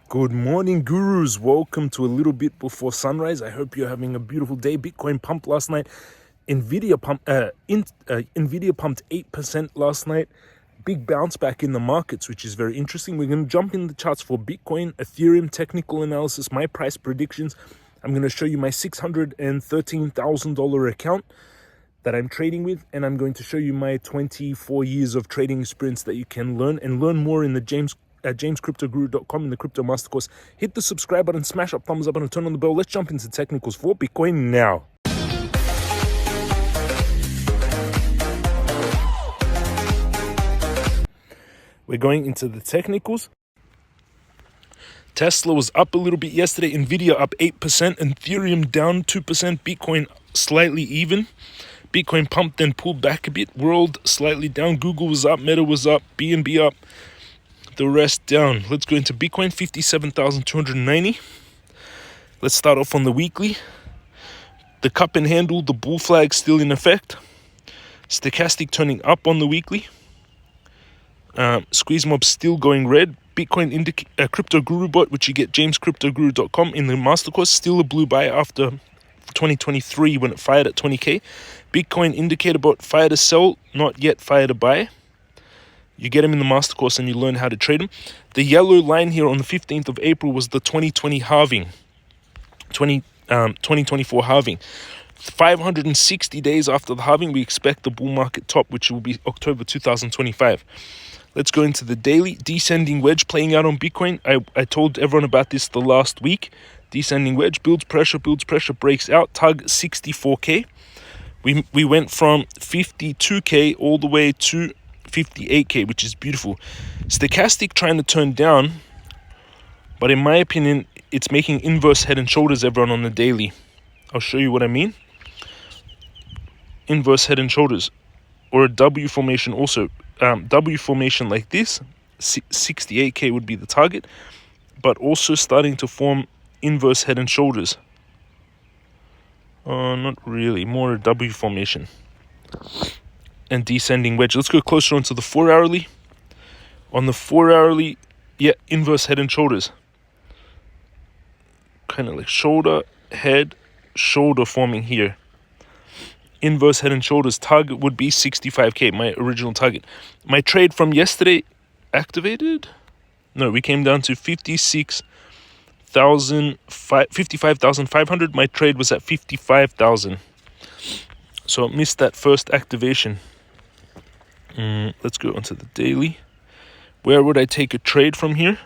Good morning, gurus. Welcome to a little bit before sunrise. I hope you're having a beautiful day. Bitcoin pumped last night. Nvidia pumped 8% last night. Big bounce back in the markets, which is very interesting. We're going to jump in the charts for Bitcoin, Ethereum, technical analysis, my price predictions. I'm going to show you my $613,000 account that I'm trading with, and I'm going to show you my 24 years of trading experience that you can learn more in the jamescryptoguru.com in the crypto master course. Hit the subscribe button, smash up thumbs up and turn on the bell. Let's jump into technicals for Bitcoin now. We're going into the technicals. Tesla was up a little bit yesterday, Nvidia up 8%, Ethereum down 2%, Bitcoin slightly even. Bitcoin pumped then pulled back a bit. World slightly down. Google was up, Meta was up, BNB up. The rest down. Let's go into Bitcoin, 57,290. Let's start off on the weekly. The cup and handle, the bull flag still in effect. Stochastic turning up on the weekly. Squeeze mob still going red. Bitcoin crypto guru bot, which you get jamescryptoguru.com in the master course, still a blue buy after 2023 when it fired at 20k. Bitcoin indicator bot fire to sell, not yet fire to buy. You get them in the master course and you learn how to trade them. The yellow line here on the 15th of April was the 2020 halving, 2024 halving. 560 days after the halving, we expect the bull market top, which will be October 2025. Let's go into the daily. Descending wedge playing out on Bitcoin. I told everyone about this the last week. Descending wedge, builds pressure, breaks out. Tug 64k. We went from 52k all the way to 58k, which is beautiful. Stochastic trying to turn down, but in my opinion, it's making inverse head and shoulders, everyone, on the daily. I'll show you what I mean. Inverse head and shoulders, or a W formation also. W formation like this, 68k would be the target, but also starting to form inverse head and shoulders. Not really, more a W formation. And descending wedge. Let's go closer onto the 4 hourly. On the 4 hourly, yeah, inverse head and shoulders. Kind of like shoulder, head, shoulder forming here. Inverse head and shoulders. Target would be 65k, my original target. My trade from yesterday activated. No, we came down to 55,500. My trade was at 55,000. So I missed that first activation. Let's go onto the daily. Where would I take a trade from here?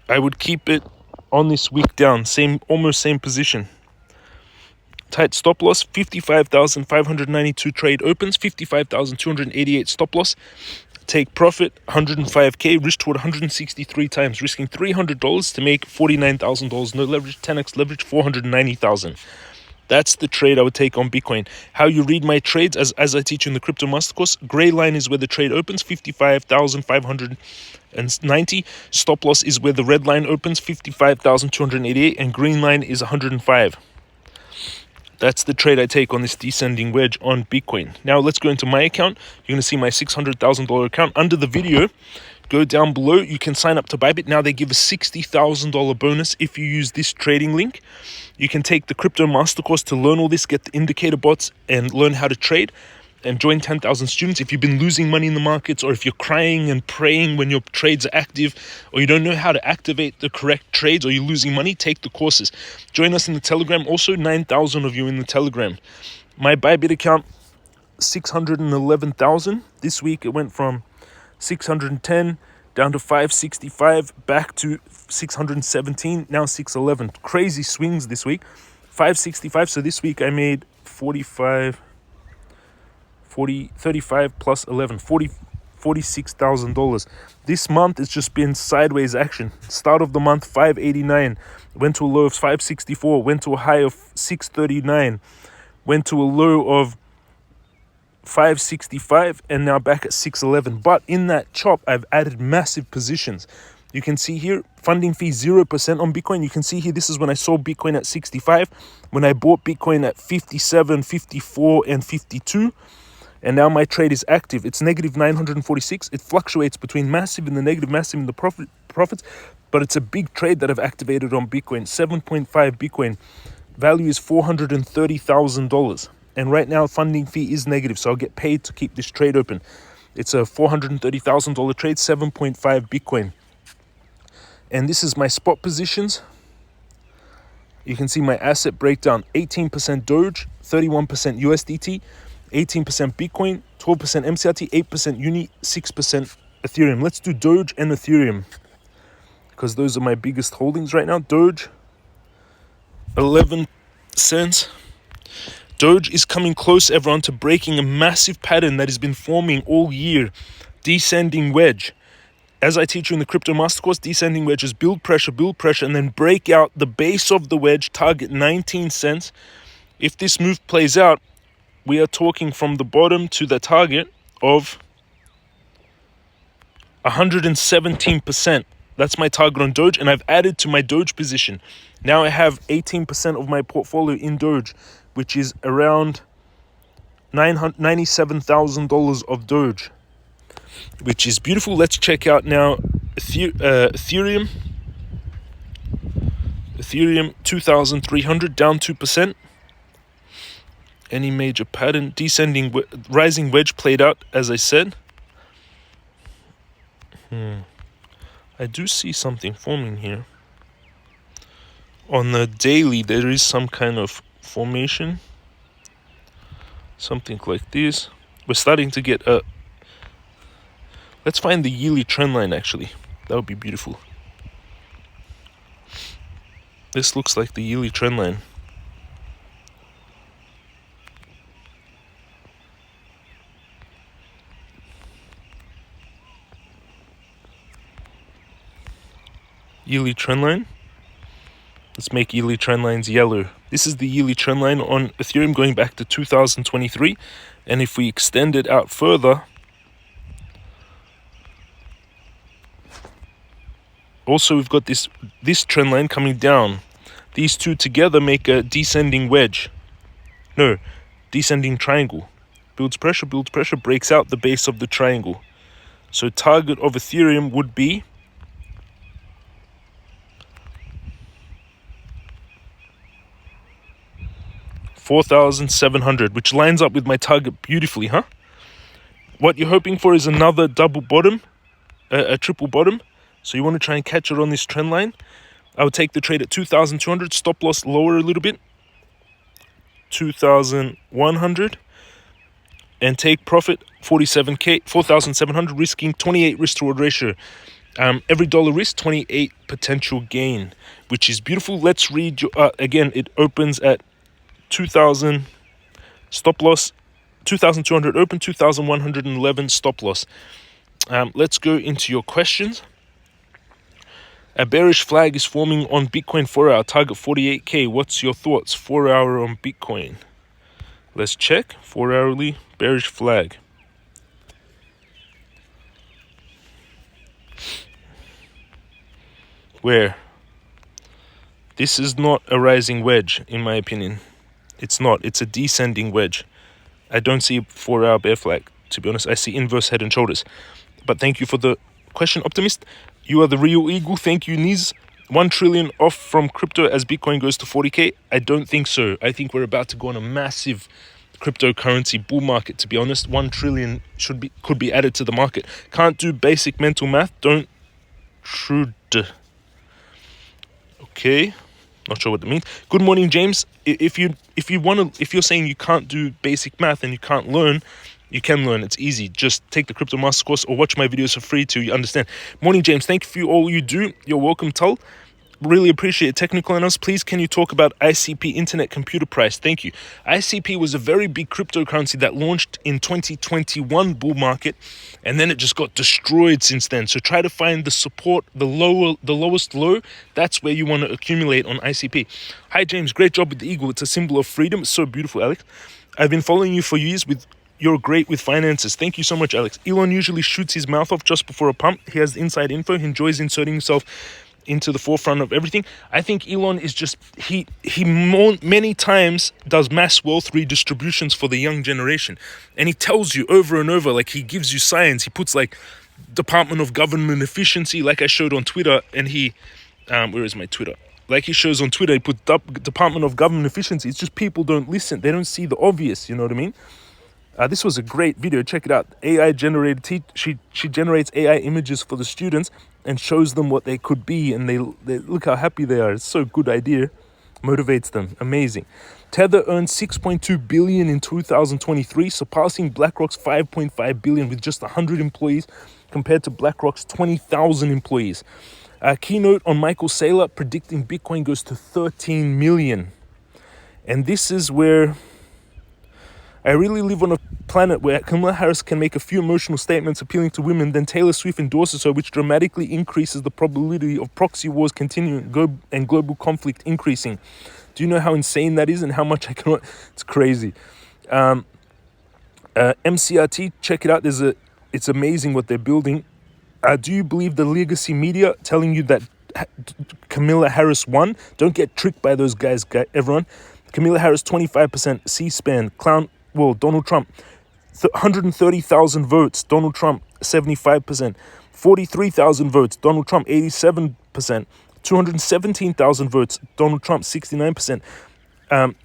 I would keep it on this wick down, almost same position. Tight stop loss, 55,592 trade opens, 55,288 stop loss. Take profit, 105k, risk toward 163 times, risking $300 to make $49,000. No leverage, 10x leverage, 490,000. That's the trade I would take on Bitcoin. How you read my trades, as I teach you in the Crypto Master Course, gray line is where the trade opens, 55,590. Stop loss is where the red line opens, 55,288, and green line is 105. That's the trade I take on this descending wedge on Bitcoin. Now let's go into my account. You're going to see my $600,000 account. Under the video, go down below. You can sign up to Bybit. Now they give a $60,000 bonus if you use this trading link. You can take the Crypto Master Course to learn all this, get the indicator bots, and learn how to trade. And join 10,000 students. If you've been losing money in the markets, or if you're crying and praying when your trades are active, or you don't know how to activate the correct trades, or you're losing money, take the courses. Join us in the Telegram. Also, 9,000 of you in the Telegram. My Bybit account, 611,000. This week it went from 610 down to 565, back to 617, now 611. Crazy swings this week. 565, so this week I made 35 plus 11, $46,000. This month it's just been sideways action. Start of the month, 589, went to a low of 564, went to a high of 639, went to a low of 565, and now back at 611. But in that chop, I've added massive positions. You can see here, funding fee 0% on Bitcoin. You can see here, this is when I sold Bitcoin at 65, when I bought Bitcoin at 57, 54, and 52. And now my trade is active. It's negative 946. It fluctuates between massive in the negative, massive in the profits, but it's a big trade that I've activated on Bitcoin. 7.5 Bitcoin. Value is $430,000. And right now, funding fee is negative, so I'll get paid to keep this trade open. It's a $430,000 trade, 7.5 Bitcoin. And this is my spot positions. You can see my asset breakdown: 18% Doge, 31% USDT, 18% Bitcoin, 12% MCRT, 8% Uni, 6% Ethereum. Let's do Doge and Ethereum, because those are my biggest holdings right now. Doge, 11 cents. Doge is coming close, everyone, to breaking a massive pattern that has been forming all year. Descending wedge. As I teach you in the Crypto Mastercourse, descending wedges build pressure, and then break out the base of the wedge, target 19 cents. If this move plays out, we are talking from the bottom to the target of 117%. That's my target on Doge, and I've added to my Doge position. Now I have 18% of my portfolio in Doge, which is around $97,000 of Doge, which is beautiful. Let's check out now Ethereum. Ethereum 2,300, down 2%. Any major pattern? Descending, rising wedge played out, as I said. I do see something forming here. On the daily, there is some kind of formation. Something like this. We're starting to get a... Let's find the yearly trend line, actually. That would be beautiful. This looks like the yearly trend line. Yearly trend line. Let's make yearly trend lines yellow. This is the yearly trend line on Ethereum going back to 2023. And if we extend it out further, also we've got this trend line coming down. These two together make a descending wedge. No, descending triangle. Builds pressure, breaks out the base of the triangle. So target of Ethereum would be 4,700, which lines up with my target beautifully, huh? What you're hoping for is another double bottom, a triple bottom. So you want to try and catch it on this trend line. I would take the trade at 2,200, stop loss lower a little bit, 2,100, and take profit 47k, 4,700, risking 28 risk to reward ratio. Every dollar risk, 28 potential gain, which is beautiful. Let's read your, again, it opens at 2,000 stop loss, 2,200 open, 2,111 stop loss. Let's go into your questions. A bearish flag is forming on Bitcoin 4-hour, target 48k. What's your thoughts? 4-hour on Bitcoin. Let's check. 4-hourly bearish flag. Where? This is not a rising wedge, in my opinion. It's not. It's a descending wedge. I don't see a 4-hour bear flag, to be honest. I see inverse head and shoulders. But thank you for the question, Optimist. You are the real eagle. Thank you, Niz. 1 trillion off from crypto as Bitcoin goes to 40k? I don't think so. I think we're about to go on a massive cryptocurrency bull market, to be honest. 1 trillion could be added to the market. Can't do basic mental math. Don't trude. Okay. Not sure what that means. Good morning, James. If you're saying you can't do basic math and you can't learn, you can learn. It's easy. Just take the Crypto Master course or watch my videos for free to understand. Morning, James. Thank you for all you do. You're welcome, Tull. Really appreciate it. Technical analysis, please, can you talk about ICP, Internet Computer Price? Thank you. ICP was a very big cryptocurrency that launched in 2021 bull market, and then it just got destroyed since then. So try to find the support, the lowest low. That's where you want to accumulate on ICP. Hi, James. Great job with the eagle. It's a symbol of freedom. It's so beautiful, Alex. I've been following you for years. You're great with finances. Thank you so much, Alex. Elon usually shoots his mouth off just before a pump. He has inside info. He enjoys inserting himself into the forefront of everything. I think Elon is just, he many times does mass wealth redistributions for the young generation. And he tells you over and over, like he gives you science. He puts like Department of Government Efficiency, like I showed on Twitter, and he, where is my Twitter? Like he shows on Twitter, he put Department of Government Efficiency. It's just people don't listen. They don't see the obvious, you know what I mean? This was a great video. Check it out. AI generated. She generates AI images for the students and shows them what they could be, and they look how happy they are. It's so good idea. Motivates them. Amazing. Tether earned 6.2 billion in 2023, surpassing BlackRock's 5.5 billion with just 100 employees compared to BlackRock's 20,000 employees. Keynote on Michael Saylor predicting Bitcoin goes to 13 million. And this is where I really live on a planet where Kamala Harris can make a few emotional statements appealing to women, then Taylor Swift endorses her, which dramatically increases the probability of proxy wars continuing and global conflict increasing. Do you know how insane that is and how much I cannot? It's crazy. MCRT, check it out. It's amazing what they're building. Do you believe the legacy media telling you that Kamala Harris won? Don't get tricked by those guys, everyone. Kamala Harris, 25%. C-SPAN, Donald Trump, 130,000 votes. Donald Trump, 75%. 43,000 votes. Donald Trump, 87%. 217,000 votes. Donald Trump, 69%.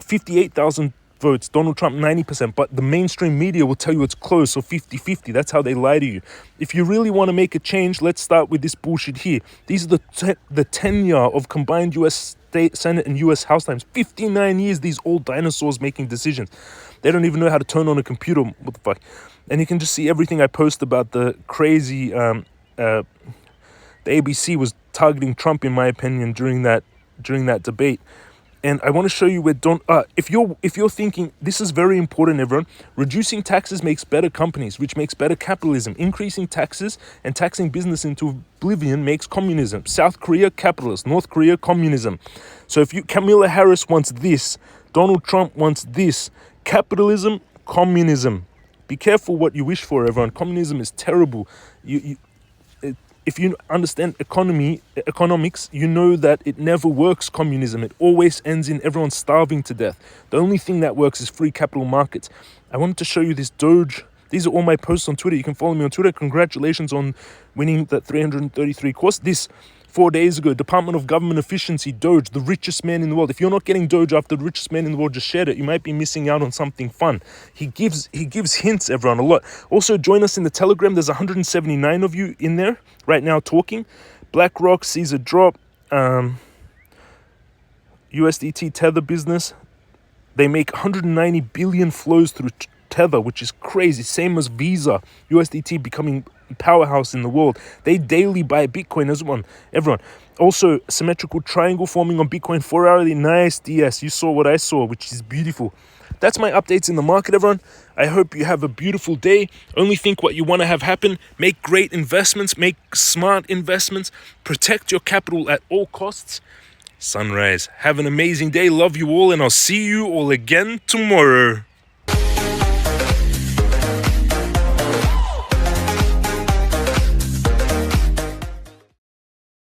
58,000 votes. Donald Trump, 90%. But the mainstream media will tell you it's close, so 50-50. That's how they lie to you. If you really want to make a change, let's start with this bullshit here. These are the tenure of combined U.S. State, Senate, and U.S. House times. 59 years, these old dinosaurs making decisions. They don't even know how to turn on a computer. What the fuck? And you can just see everything I post about the crazy... the ABC was targeting Trump, in my opinion, during that debate. And I want to show you where if you're thinking this is very important, everyone, reducing taxes makes better companies, which makes better capitalism. Increasing taxes and taxing business into oblivion makes communism. South Korea, capitalist. North Korea, communism. So if Kamala Harris wants this, Donald Trump wants this. Capitalism, communism. Be careful what you wish for, everyone. Communism is terrible. If you understand economics, you know that it never works, communism. It always ends in everyone starving to death. The only thing that works is free capital markets. I wanted to show you this Doge. These are all my posts on Twitter. You can follow me on Twitter. Congratulations on winning that 333 course. This 4 days ago, Department of Government Efficiency, Doge, the richest man in the world. If you're not getting Doge after the richest man in the world, just share it. You might be missing out on something fun. He gives hints, everyone, a lot. Also, join us in the Telegram. There's 179 of you in there right now talking. BlackRock sees a drop. USDT Tether business. They make 190 billion flows through Tether, which is crazy. Same as Visa. USDT becoming powerhouse in the world. They daily buy Bitcoin as one. Everyone. Also, symmetrical triangle forming on Bitcoin 4 hourly. Nice DS. You saw what I saw, which is beautiful. That's my updates in the market, everyone. I hope you have a beautiful day. Only think what you want to have happen. Make great investments. Make smart investments. Protect your capital at all costs. Sunrise. Have an amazing day. Love you all, and I'll see you all again tomorrow.